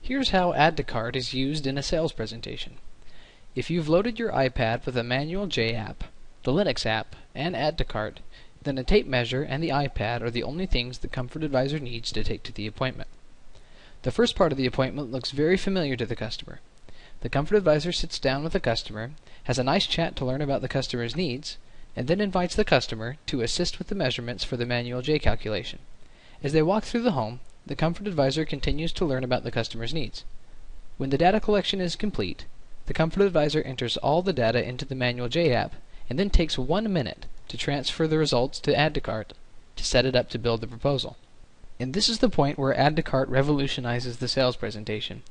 Here's how Add2Cart is used in a sales presentation. If you've loaded your iPad with a manual J app, the Linux app, and Add2Cart, then a tape measure and the iPad are the only things the Comfort Advisor needs to take to the appointment. The first part of the appointment looks very familiar to the customer. The Comfort Advisor sits down with the customer, has a nice chat to learn about the customer's needs, and then invites the customer to assist with the measurements for the manual J calculation. As they walk through the home, the Comfort Advisor continues to learn about the customer's needs. When the data collection is complete, the Comfort Advisor enters all the data into the manual J app and then takes 1 minute to transfer the results to Add2Cart to set it up to build the proposal. And this is the point where Add2Cart revolutionizes the sales presentation.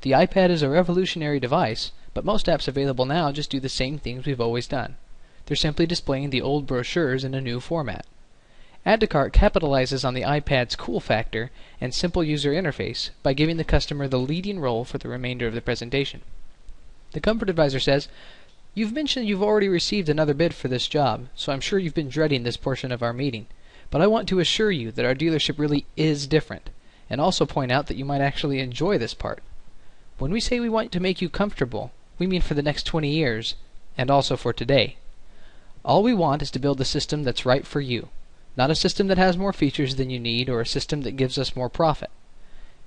The iPad is a revolutionary device, but most apps available now just do the same things we've always done. They're simply displaying the old brochures in a new format. Add2Cart capitalizes on the iPad's cool factor and simple user interface by giving the customer the leading role for the remainder of the presentation. The Comfort Advisor says, "You've mentioned you've already received another bid for this job, so I'm sure you've been dreading this portion of our meeting. But I want to assure you that our dealership really is different, and also point out that you might actually enjoy this part. When we say we want to make you comfortable, we mean for the next 20 years, and also for today. All we want is to build a system that's right for you. Not a system that has more features than you need or a system that gives us more profit.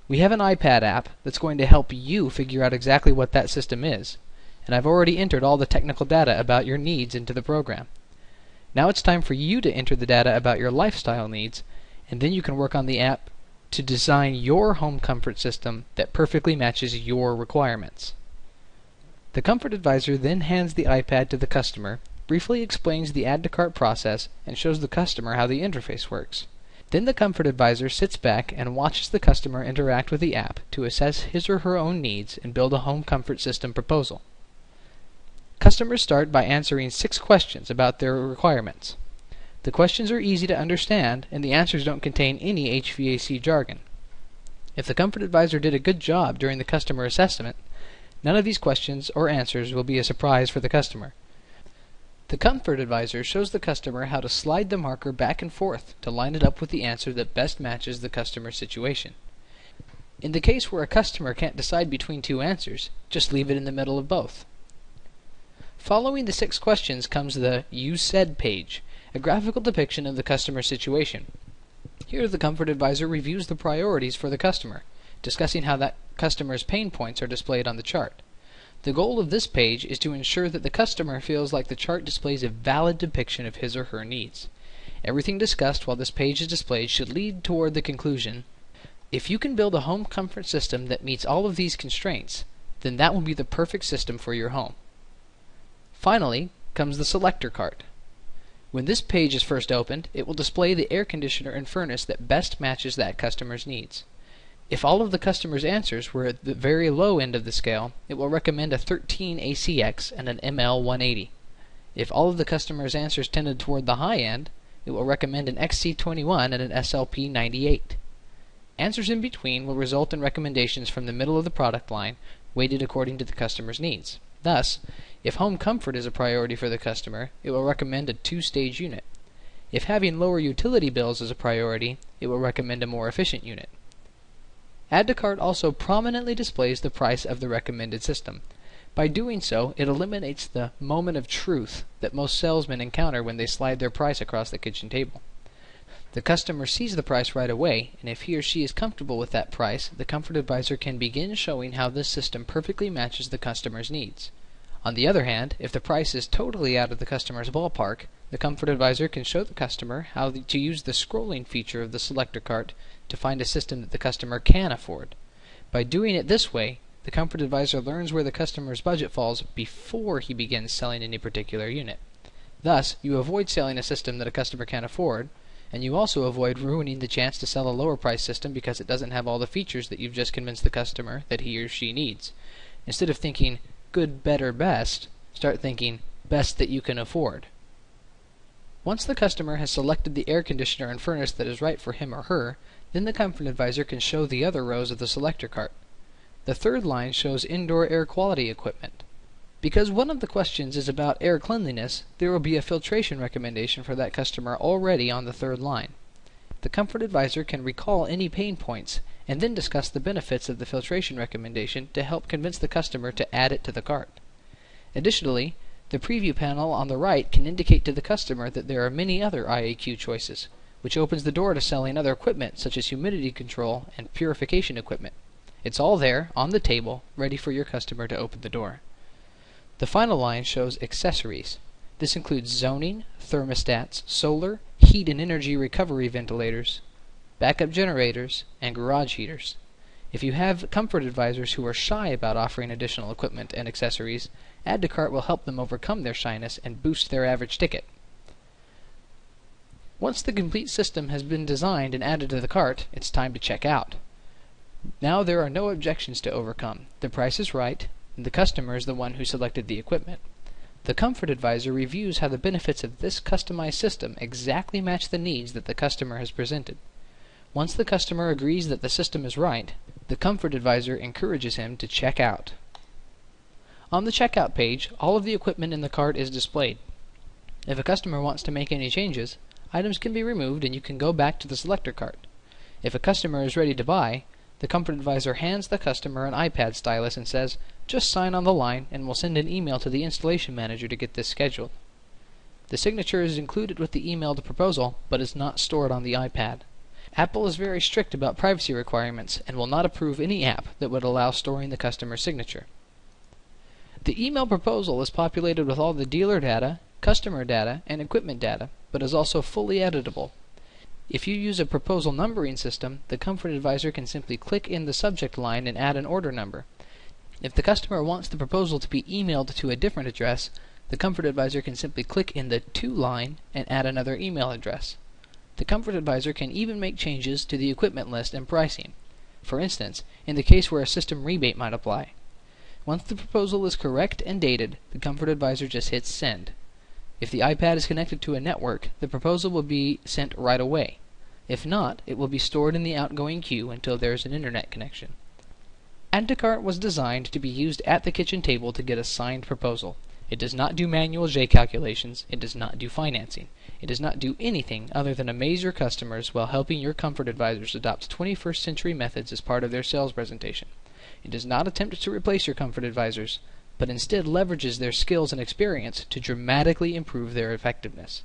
We have an iPad app that's going to help you figure out exactly what that system is, and I've already entered all the technical data about your needs into the program. Now it's time for you to enter the data about your lifestyle needs, and then you can work on the app to design your home comfort system that perfectly matches your requirements." The Comfort Advisor then hands the iPad to the customer, briefly explains the Add2Cart process, and shows the customer how the interface works. Then the Comfort Advisor sits back and watches the customer interact with the app to assess his or her own needs and build a home comfort system proposal. Customers start by answering 6 questions about their requirements. The questions are easy to understand, and the answers don't contain any HVAC jargon. If the Comfort Advisor did a good job during the customer assessment, none of these questions or answers will be a surprise for the customer. The Comfort Advisor shows the customer how to slide the marker back and forth to line it up with the answer that best matches the customer's situation. In the case where a customer can't decide between 2 answers, just leave it in the middle of both. Following the 6 questions comes the You Said page, a graphical depiction of the customer's situation. Here the Comfort Advisor reviews the priorities for the customer, discussing how that customer's pain points are displayed on the chart. The goal of this page is to ensure that the customer feels like the chart displays a valid depiction of his or her needs. Everything discussed while this page is displayed should lead toward the conclusion, if you can build a home comfort system that meets all of these constraints, then that will be the perfect system for your home. Finally comes the selector cart. When this page is first opened, it will display the air conditioner and furnace that best matches that customer's needs. If all of the customer's answers were at the very low end of the scale, it will recommend a 13 ACX and an ML 180. If all of the customer's answers tended toward the high end, it will recommend an XC21 and an SLP 98. Answers in between will result in recommendations from the middle of the product line, weighted according to the customer's needs. Thus, if home comfort is a priority for the customer, it will recommend a 2-stage unit. If having lower utility bills is a priority, it will recommend a more efficient unit. Add2Cart also prominently displays the price of the recommended system. By doing so, it eliminates the moment of truth that most salesmen encounter when they slide their price across the kitchen table. The customer sees the price right away, and if he or she is comfortable with that price, the Comfort Advisor can begin showing how this system perfectly matches the customer's needs. On the other hand, if the price is totally out of the customer's ballpark, the Comfort Advisor can show the customer how to use the scrolling feature of the selector cart to find a system that the customer can afford. By doing it this way, the Comfort Advisor learns where the customer's budget falls before he begins selling any particular unit. Thus, you avoid selling a system that a customer can't afford, and you also avoid ruining the chance to sell a lower price system because it doesn't have all the features that you've just convinced the customer that he or she needs. Instead of thinking good, better, best, start thinking best that you can afford. Once the customer has selected the air conditioner and furnace that is right for him or her, then the Comfort Advisor can show the other rows of the selector cart. The third line shows indoor air quality equipment. Because one of the questions is about air cleanliness, there will be a filtration recommendation for that customer already on the third line. The Comfort Advisor can recall any pain points and then discuss the benefits of the filtration recommendation to help convince the customer to add it to the cart. Additionally, the preview panel on the right can indicate to the customer that there are many other IAQ choices, which opens the door to selling other equipment such as humidity control and purification equipment. It's all there, on the table, ready for your customer to open the door. The final line shows accessories. This includes zoning, thermostats, solar, heat and energy recovery ventilators, backup generators, and garage heaters. If you have comfort advisors who are shy about offering additional equipment and accessories, Add2Cart will help them overcome their shyness and boost their average ticket. Once the complete system has been designed and added to the cart, it's time to check out. Now there are no objections to overcome. The price is right, and the customer is the one who selected the equipment. The Comfort Advisor reviews how the benefits of this customized system exactly match the needs that the customer has presented. Once the customer agrees that the system is right, the Comfort Advisor encourages him to check out. On the checkout page, all of the equipment in the cart is displayed. If a customer wants to make any changes, items can be removed and you can go back to the selector cart. If a customer is ready to buy, the Comfort Advisor hands the customer an iPad stylus and says, "Just sign on the line and we'll send an email to the installation manager to get this scheduled." The signature is included with the emailed proposal, but is not stored on the iPad. Apple is very strict about privacy requirements and will not approve any app that would allow storing the customer's signature. The email proposal is populated with all the dealer data, customer data, and equipment data, but is also fully editable. If you use a proposal numbering system, the Comfort Advisor can simply click in the subject line and add an order number. If the customer wants the proposal to be emailed to a different address, the Comfort Advisor can simply click in the To line and add another email address. The Comfort Advisor can even make changes to the equipment list and pricing. For instance, in the case where a system rebate might apply. Once the proposal is correct and dated, the Comfort Advisor just hits Send. If the iPad is connected to a network, the proposal will be sent right away. If not, it will be stored in the outgoing queue until there is an internet connection. Add2Cart was designed to be used at the kitchen table to get a signed proposal. It does not do manual J calculations. It does not do financing. It does not do anything other than amaze your customers while helping your Comfort Advisors adopt 21st century methods as part of their sales presentation. It does not attempt to replace your Comfort Advisors, but instead leverages their skills and experience to dramatically improve their effectiveness.